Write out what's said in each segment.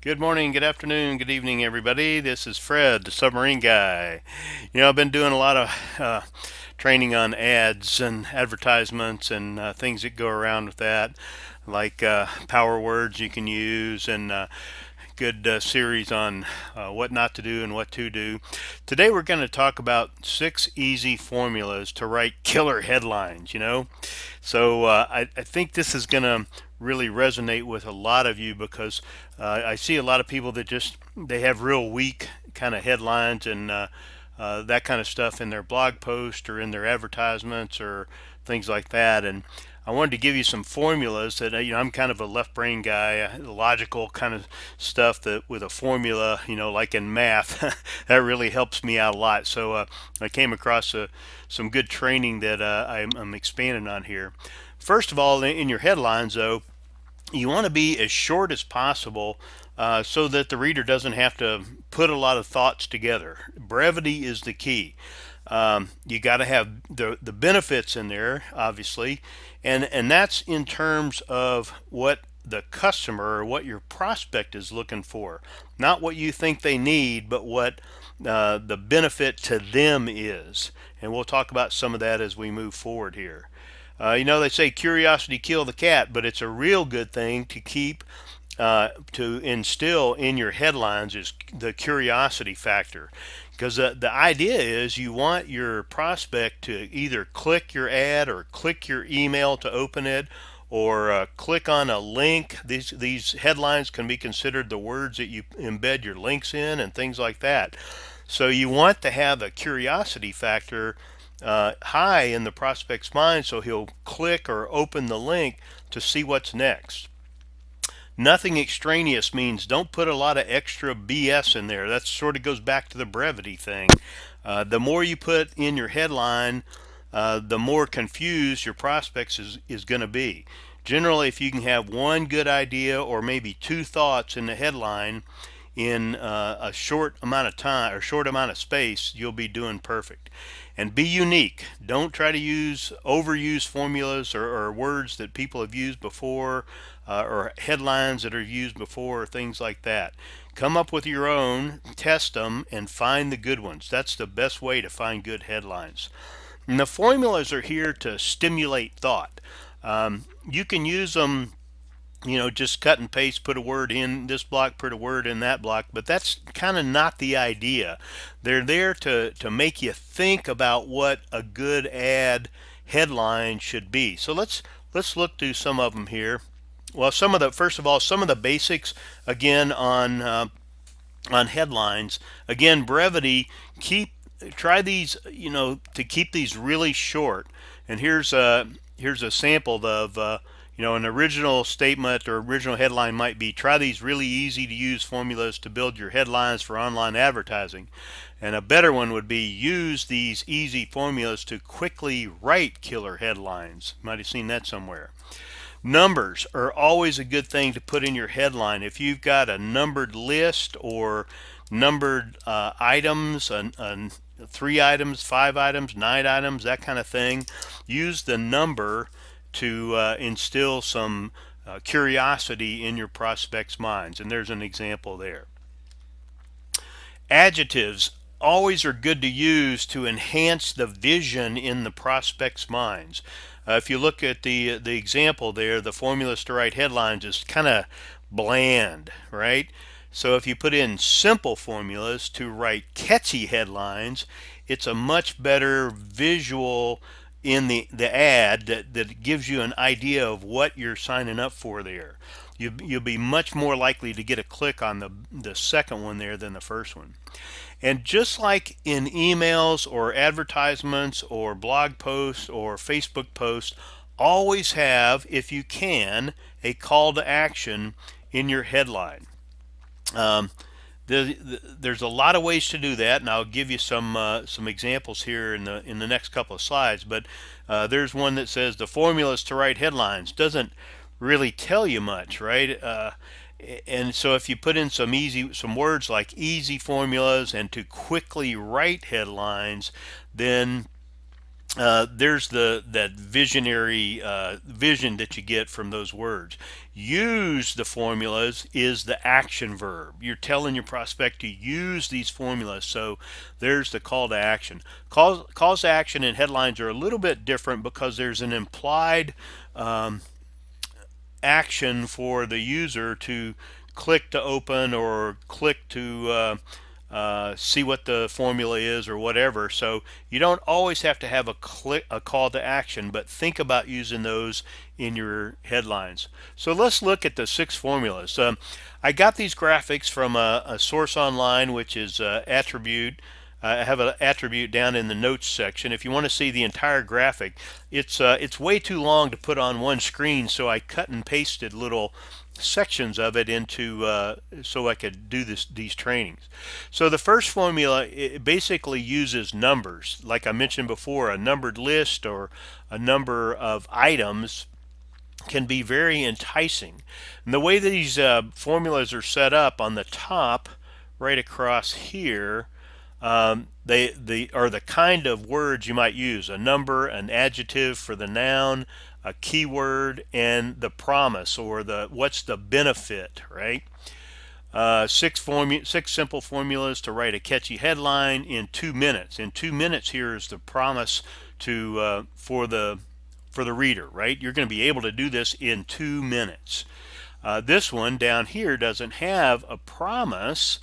Good morning, good afternoon, good evening, everybody. This is Fred, the submarine guy. I've been doing a lot of training on ads and advertisements and things that go around with that, like power words you can use and good series on what not to do and what to do. Today we're going to talk about 6 easy formulas to write killer headlines. I think this is going to really resonate with a lot of you because I see a lot of people that they have real weak kind of headlines and that kind of stuff in their blog post or in their advertisements or things like that. And I wanted to give you some formulas that I'm kind of a left brain guy, logical kind of stuff that with a formula, like in math, that really helps me out a lot. So I came across some good training that I'm expanding on here. First of all, in your headlines, though, you want to be as short as possible so that the reader doesn't have to put a lot of thoughts together. Brevity is the key. You got to have the benefits in there, obviously, and that's in terms of what the customer or what your prospect is looking for, not what you think they need, but what the benefit to them is. And we'll talk about some of that as we move forward here. They say curiosity killed the cat, but it's a real good thing to keep to instill in your headlines is the curiosity factor. Because the idea is you want your prospect to either click your ad or click your email to open it or click on a link. These headlines can be considered the words that you embed your links in and things like that. So you want to have a curiosity factor high in the prospect's mind so he'll click or open the link to see what's next. Nothing extraneous means don't put a lot of extra BS in there. That sort of goes back to the brevity thing. The more you put in your headline, the more confused your prospects is going to be. Generally, if you can have one good idea or maybe two thoughts in the headline in a short amount of time or short amount of space, you'll be doing perfect. And be unique. Don't try to overuse formulas or words that people have used before or headlines that are used before or things like that. Come up with your own, test them, and find the good ones. That's the best way to find good headlines. And the formulas are here to stimulate thought. You can use them, just cut and paste, put a word in this block, put a word in that block, but that's kind of not the idea. They're there to make you think about what a good ad headline should be. So let's look through some of them here. Well, first of all, some of the basics again on headlines. Again, brevity. Try these, to keep these really short. And here's a sample of an original statement or original headline might be try these really easy to use formulas to build your headlines for online advertising. And a better one would be use these easy formulas to quickly write killer headlines. You might have seen that somewhere. Numbers are always a good thing to put in your headline. If you've got a numbered list or numbered items, 3 items, 5 items, 9 items, that kind of thing, use the number to instill some curiosity in your prospects' minds. And there's an example there. Adjectives always are good to use to enhance the vision in the prospects' minds. If you look at the example there, the formulas to write headlines is kind of bland, right? So if you put in simple formulas to write catchy headlines, it's a much better visual in the ad that gives you an idea of what you're signing up for there. You'll be much more likely to get a click on the second one there than the first one. And just like in emails or advertisements or blog posts or Facebook posts, always have, if you can, a call to action in your headline. There's a lot of ways to do that, and I'll give you some examples here in the next couple of slides. But there's one that says the formulas to write headlines. Doesn't really tell you much, right? And so if you put in some words like easy formulas and to quickly write headlines, then there's that visionary vision that you get from those words. Use the formulas is the action verb. You're telling your prospect to use these formulas. So there's the call to action. Calls to action and headlines are a little bit different because there's an implied action for the user to click to open or click to see what the formula is or whatever. So you don't always have to have a call to action, but think about using those in your headlines. So let's look at the 6 formulas. I got these graphics from a source online, which is Attribute. I have an attribute down in the notes section. If you want to see the entire graphic, it's way too long to put on one screen, so I cut and pasted little sections of it into so I could do these trainings. So the first formula, it basically uses numbers, like I mentioned before. A numbered list or a number of items can be very enticing. And the way these formulas are set up on the top, right across here, they are the kind of words you might use: a number, an adjective for the noun, a keyword, and the promise, or the what's the benefit, right? Six simple formulas to write a catchy headline in 2 minutes. In 2 minutes, here is the promise to for the reader, right? You're going to be able to do this in 2 minutes. This one down here doesn't have a promise.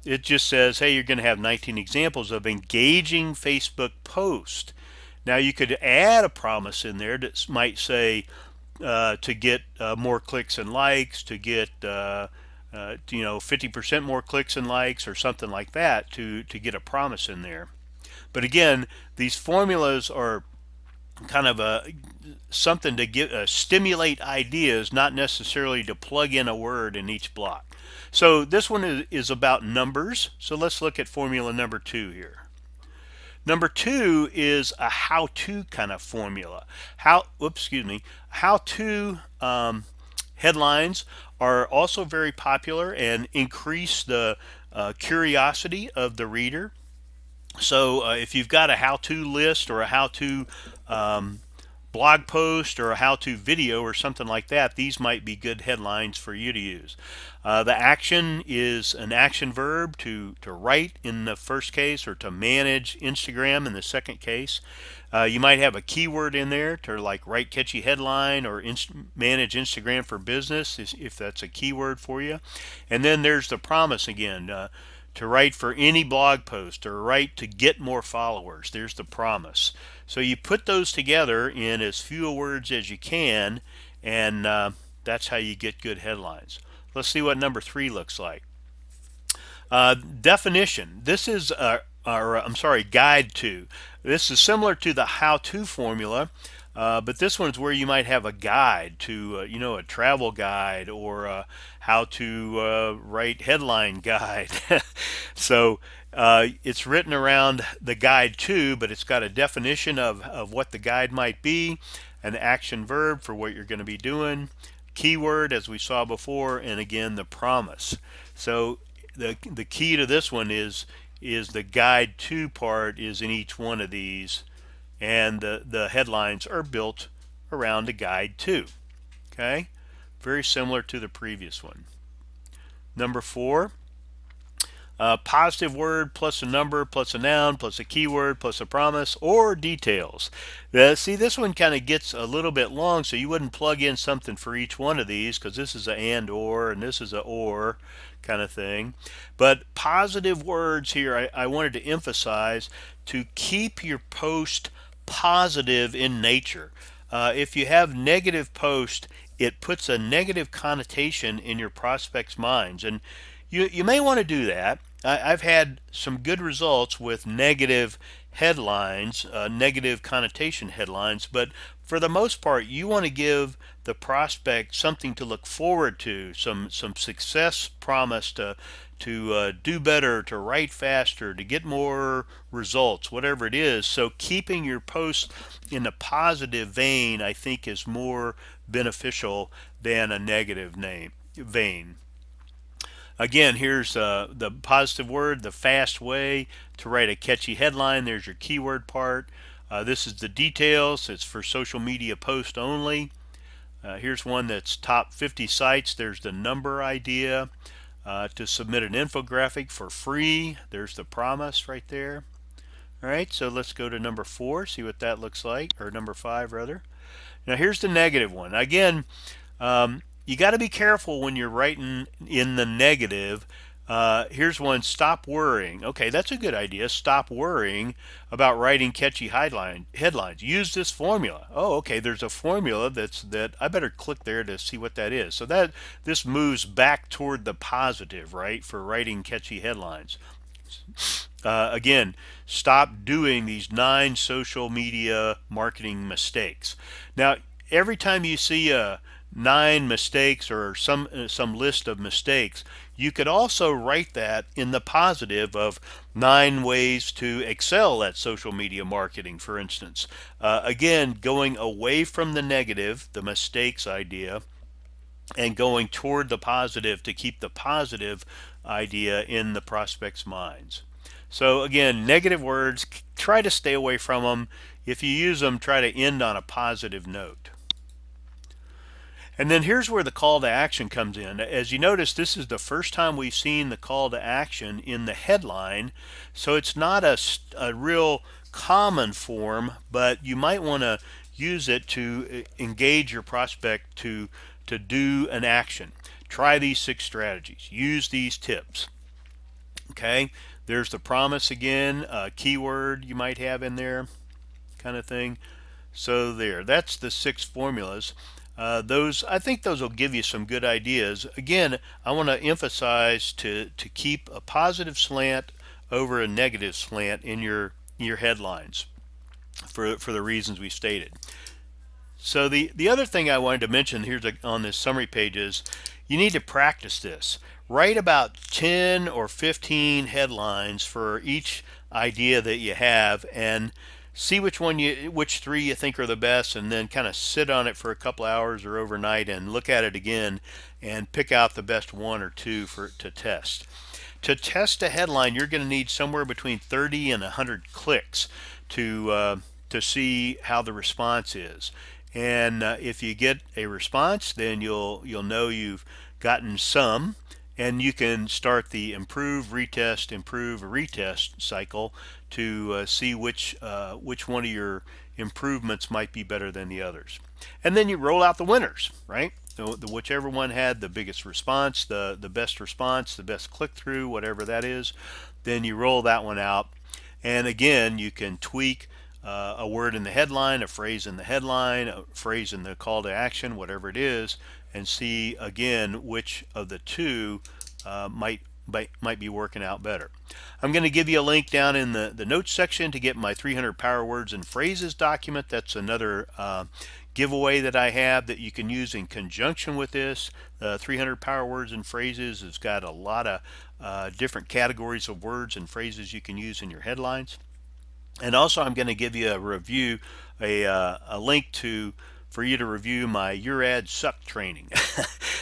It just says, hey, you're going to have 19 examples of engaging Facebook post. Now you could add a promise in there that might say to get more clicks and likes, to get 50% more clicks and likes, or something like that, to get a promise in there. But again, these formulas are kind of something to get stimulate ideas, not necessarily to plug in a word in each block. So this one is about numbers. So let's look at formula number 2 here. Number 2 is a how-to kind of formula. How-to headlines are also very popular and increase the curiosity of the reader. So if you've got a how-to list or a how-to blog post or a how-to video or something like that, these might be good headlines for you to use. The action is an action verb, to write in the first case, or to manage Instagram in the second case. You might have a keyword in there to like write catchy headline or manage Instagram for business, if that's a keyword for you. And then there's the promise again. To write for any blog post, or write to get more followers. There's the promise. So you put those together in as few words as you can, and that's how you get good headlines. Let's see what number 3 looks like. Definition. This is guide to. This is similar to the how-to formula, but this one's where you might have a guide to, a travel guide, or how to write headline guide. So it's written around the guide to, but it's got a definition of what the guide might be, an action verb for what you're going to be doing, keyword as we saw before, and again the promise. So the key to this one is the guide to part is in each one of these, and the headlines are built around the guide to. Okay, very similar to the previous one. Number 4, positive word plus a number plus a noun plus a keyword plus a promise or details. See, this one kind of gets a little bit long, so you wouldn't plug in something for each one of these, because this is a and or, and this is a or kind of thing. But positive words here, I wanted to emphasize to keep your post positive in nature. If you have negative post, it puts a negative connotation in your prospects' minds, and you may want to do that. I've had some good results with negative headlines, negative connotation headlines, but for the most part, you want to give the prospect something to look forward to, some success promise to do better, to write faster, to get more results, whatever it is. So keeping your post in a positive vein, I think, is more beneficial than a negative vein. Again, here's the positive word, the fast way to write a catchy headline. There's your keyword part. This is the details. It's for social media post only. Here's one that's top 50 sites. There's the number idea. To submit an infographic for free. There's the promise right there. All right, so let's go to number 4, see what that looks like, or number 5 rather. Now here's the negative one. Again, you got to be careful when you're writing in the negative. Here's one: stop worrying. Okay, that's a good idea. Stop worrying about writing catchy headlines. Use this formula. Oh, okay, there's a formula that I better click there to see what that is. So that this moves back toward the positive, right, for writing catchy headlines. Again, stop doing these 9 social media marketing mistakes. Now, every time you see 9 mistakes or some list of mistakes, you could also write that in the positive of 9 ways to excel at social media marketing, for instance. Again, going away from the negative, the mistakes idea, and going toward the positive to keep the positive idea in the prospect's minds. So again, negative words, try to stay away from them. If you use them, try to end on a positive note. And then here's where the call to action comes in. As you notice, this is the first time we've seen the call to action in the headline. So it's not a real common form, but you might want to use it to engage your prospect to do an action. Try these 6 strategies. Use these tips. Okay, there's the promise again, a keyword you might have in there, kind of thing. So that's the 6 formulas. I think those will give you some good ideas. Again, I want to emphasize to keep a positive slant over a negative slant in your headlines for the reasons we stated. So the other thing I wanted to mention here on this summary page is you need to practice this. Write about 10 or 15 headlines for each idea that you have and see which 3 you think are the best, and then kind of sit on it for a couple hours or overnight and look at it again and pick out the best 1 or 2 to test. To test a headline, you're going to need somewhere between 30 and 100 clicks to see how the response is. And if you get a response, then you'll know you've gotten some, and you can start the improve, retest cycle to see which one of your improvements might be better than the others. And then you roll out the winners, right? Whichever one had the biggest response, the best response, the best click-through, whatever that is, then you roll that one out. And again, you can tweak a word in the headline, a phrase in the headline, a phrase in the call to action, whatever it is, and see again which of the 2 might be working out better. I'm going to give you a link down in the notes section to get my 300 power words and phrases document. That's another giveaway that I have that you can use in conjunction with this. 300 power words and phrases has got a lot of different categories of words and phrases you can use in your headlines. And also I'm going to give you a link for you to review my Your Ad Suck training.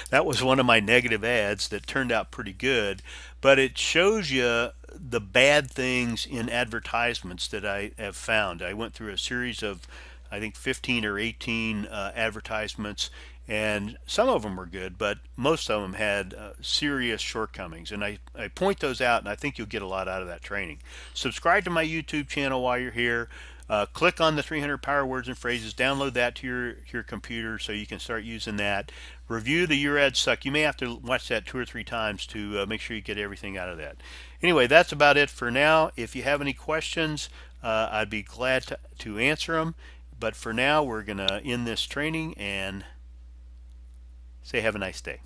That was one of my negative ads that turned out pretty good, but it shows you the bad things in advertisements that I have found. I went through a series of, I think, 15 or 18 advertisements, and some of them were good, but most of them had serious shortcomings, and I point those out, and I think you'll get a lot out of that training. Subscribe to my YouTube channel while you're here. Click on the 300 power words and phrases, download that to your computer so you can start using that. Review the Your Ad Suck. You may have to watch that 2 or 3 times to make sure you get everything out of that. Anyway, that's about it for now. If you have any questions, I'd be glad to answer them. But for now, we're going to end this training and say have a nice day.